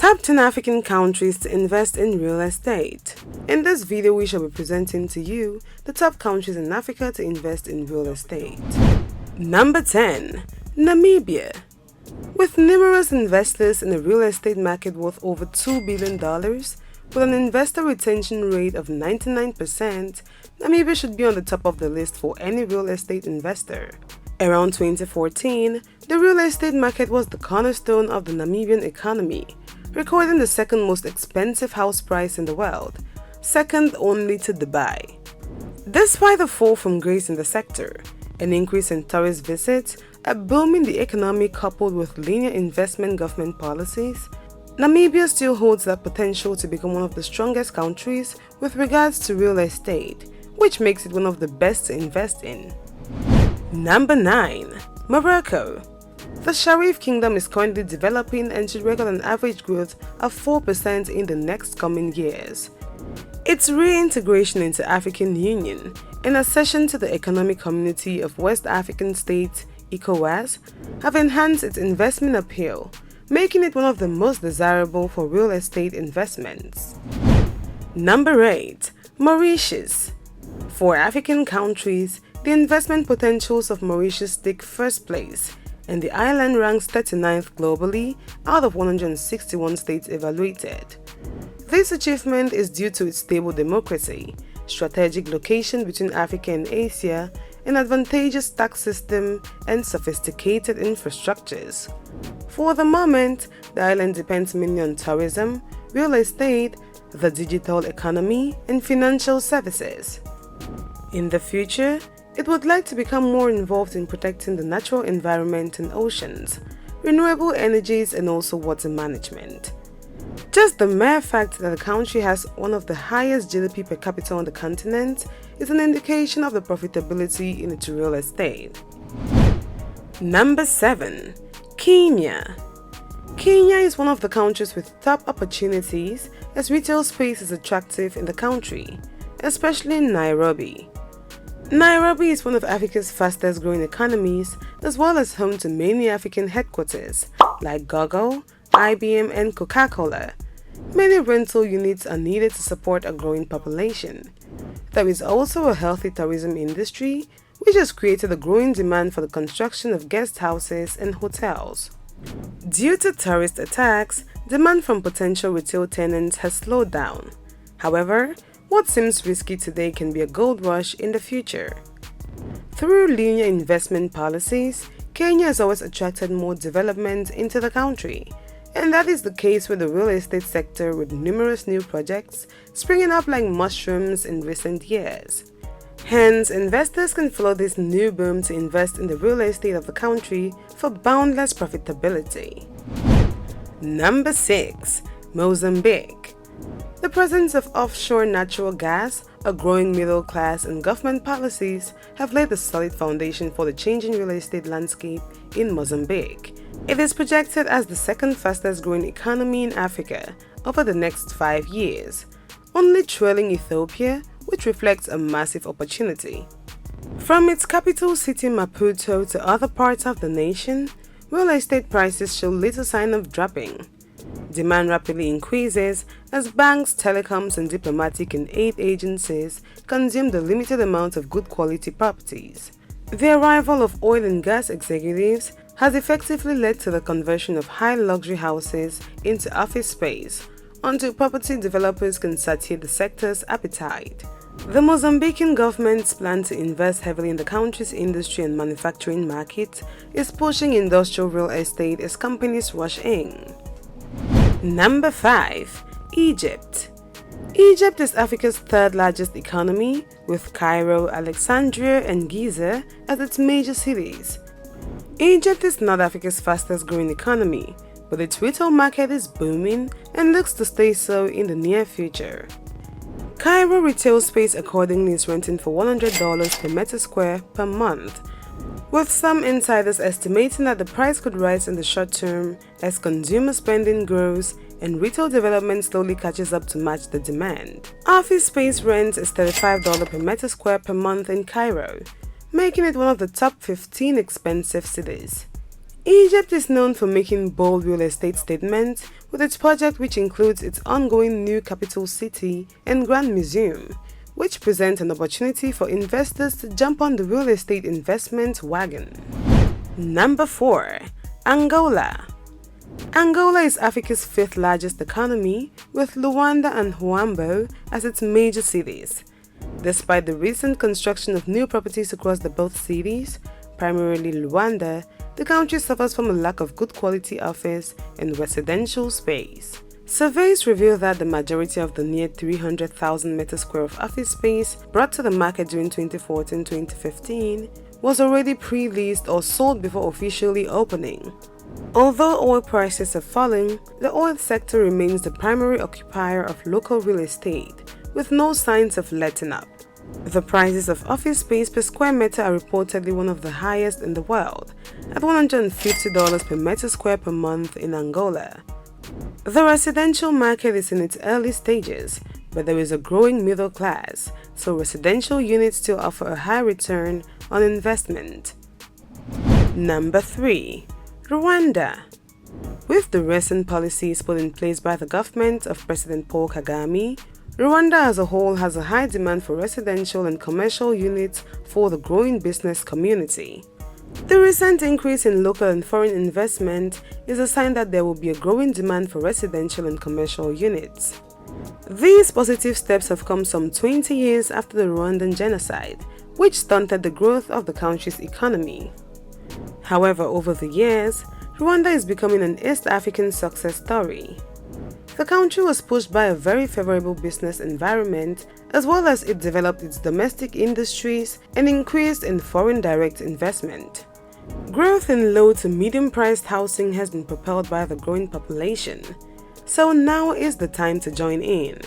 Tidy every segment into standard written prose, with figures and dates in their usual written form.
Top 10 African countries to invest in real estate. In this video, we shall be presenting to you the top countries in Africa to invest in real estate. Number 10. Namibia. With numerous investors in the real estate market worth over $2 billion, with an investor retention rate of 99%, Namibia should be on the top of the list for any real estate investor. Around 2014, the real estate market was the cornerstone of the Namibian economy, recording the second most expensive house price in the world, second only to Dubai. Despite the fall from grace in the sector, an increase in tourist visits, a boom in the economy coupled with linear investment government policies, Namibia still holds that potential to become one of the strongest countries with regards to real estate, which makes it one of the best to invest in. Number 9. Morocco. The Sharif Kingdom is currently developing and should record an average growth of 4% in the next coming years. Its reintegration into African Union and accession to the Economic Community of West African States (ECOWAS) have enhanced its investment appeal, making it one of the most desirable for real estate investments. Number 8. Mauritius. For African countries, the investment potentials of Mauritius take first place, and the island ranks 39th globally out of 161 states evaluated. This achievement is due to its stable democracy, strategic location between Africa and Asia, an advantageous tax system, and sophisticated infrastructures. For the moment, the island depends mainly on tourism, real estate, the digital economy, and financial services. In the future, it would like to become more involved in protecting the natural environment and oceans, renewable energies, and also water management. Just the mere fact that the country has one of the highest GDP per capita on the continent is an indication of the profitability in its real estate. Number 7. Kenya. Kenya is one of the countries with top opportunities as retail space is attractive in the country, especially in Nairobi. Nairobi is one of Africa's fastest growing economies, as well as home to many African headquarters like Google, IBM, and Coca-Cola. Many rental units are needed to support a growing population. There is also a healthy tourism industry, which has created a growing demand for the construction of guest houses and hotels. Due to tourist attacks, demand from potential retail tenants has slowed down. However, what seems risky today can be a gold rush in the future. Through linear investment policies, Kenya has always attracted more development into the country, and that is the case with the real estate sector, with numerous new projects springing up like mushrooms in recent years. Hence, investors can follow this new boom to invest in the real estate of the country for boundless profitability. Number 6. Mozambique. The presence of offshore natural gas, a growing middle class, and government policies have laid a solid foundation for the changing real estate landscape in Mozambique. It is projected as the second fastest growing economy in Africa over the next 5 years, only trailing Ethiopia, which reflects a massive opportunity. From its capital city Maputo to other parts of the nation, real estate prices show little sign of dropping. Demand rapidly increases as banks, telecoms, and diplomatic and aid agencies consume the limited amount of good quality properties. The arrival of oil and gas executives has effectively led to the conversion of high luxury houses into office space until property developers can satiate the sector's appetite. The Mozambican government's plan to invest heavily in the country's industry and manufacturing market is pushing industrial real estate as companies rush in. Number 5. Egypt. Egypt is Africa's third largest economy, with Cairo, Alexandria, and Giza as its major cities. Egypt is not Africa's fastest growing economy, but its retail market is booming and looks to stay so in the near future. Cairo retail space accordingly is renting for $100 per meter square per month, with some insiders estimating that the price could rise in the short term as consumer spending grows and retail development slowly catches up to match the demand. Office space rent is $35 per meter square per month in Cairo, making it one of the top 15 expensive cities. Egypt is known for making bold real estate statements with its project which includes its ongoing new capital city and Grand Museum, which present an opportunity for investors to jump on the real estate investment wagon. Number 4. Angola. Angola is Africa's 5th largest economy, with Luanda and Huambo as its major cities. Despite the recent construction of new properties across the both cities, primarily Luanda, the country suffers from a lack of good quality office and residential space. Surveys reveal that the majority of the near 300,000 meters square of office space brought to the market during 2014-2015 was already pre-leased or sold before officially opening. Although oil prices are falling, the oil sector remains the primary occupier of local real estate, with no signs of letting up. The prices of office space per square meter are reportedly one of the highest in the world, at $150 per meter square per month in Angola. The residential market is in its early stages, but there is a growing middle class, so residential units still offer a high return on investment. Number 3. Rwanda. With the recent policies put in place by the government of President Paul Kagame, Rwanda as a whole has a high demand for residential and commercial units for the growing business community. The recent increase in local and foreign investment is a sign that there will be a growing demand for residential and commercial units. These positive steps have come some 20 years after the Rwandan genocide, which stunted the growth of the country's economy. However, over the years, Rwanda is becoming an East African success story. The country was pushed by a very favorable business environment, as well as it developed its domestic industries and increased in foreign direct investment. Growth in low to medium-priced housing has been propelled by the growing population, so now is the time to join in.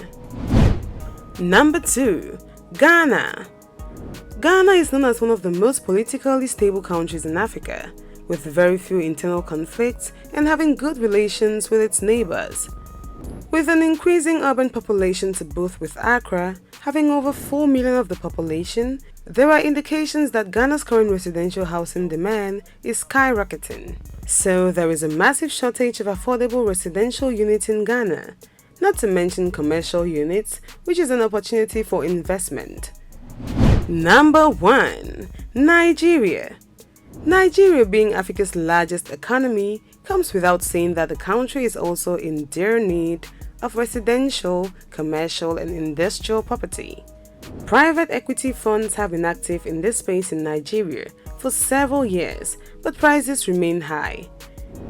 Number 2. Ghana. Ghana is known as one of the most politically stable countries in Africa, with very few internal conflicts and having good relations with its neighbors. With an increasing urban population to both with Accra having over 4 million of the population, there are indications that Ghana's current residential housing demand is skyrocketing. So there is a massive shortage of affordable residential units in Ghana, not to mention commercial units, which is an opportunity for investment. Number 1. Nigeria. Nigeria, being Africa's largest economy, comes without saying that the country is also in dire need of residential, commercial, and industrial property. Private equity funds have been active in this space in Nigeria for several years, but prices remain high.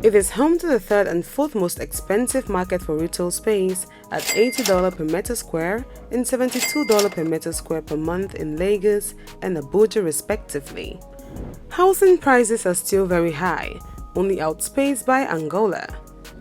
It is home to the third and fourth most expensive market for retail space at $80 per meter square and $72 per meter square per month in Lagos and Abuja respectively. Housing prices are still very high, only outspaced by Angola.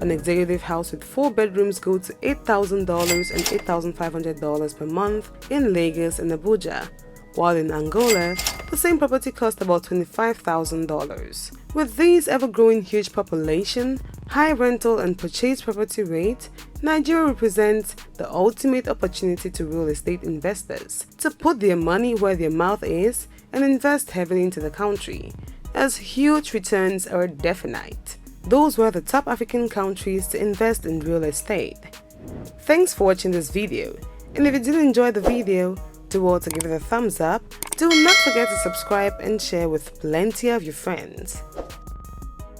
An executive house with 4 bedrooms go to $8,000 and $8,500 per month in Lagos and Abuja, while in Angola, the same property cost about $25,000. With these ever-growing huge population, high rental and purchase property rate, Nigeria represents the ultimate opportunity to real estate investors to put their money where their mouth is and invest heavily into the country, as huge returns are definite. Those were the top African countries to invest in real estate. Thanks for watching this video, and if you did enjoy the video, do well to give it a thumbs up. Do not forget to subscribe and share with plenty of your friends.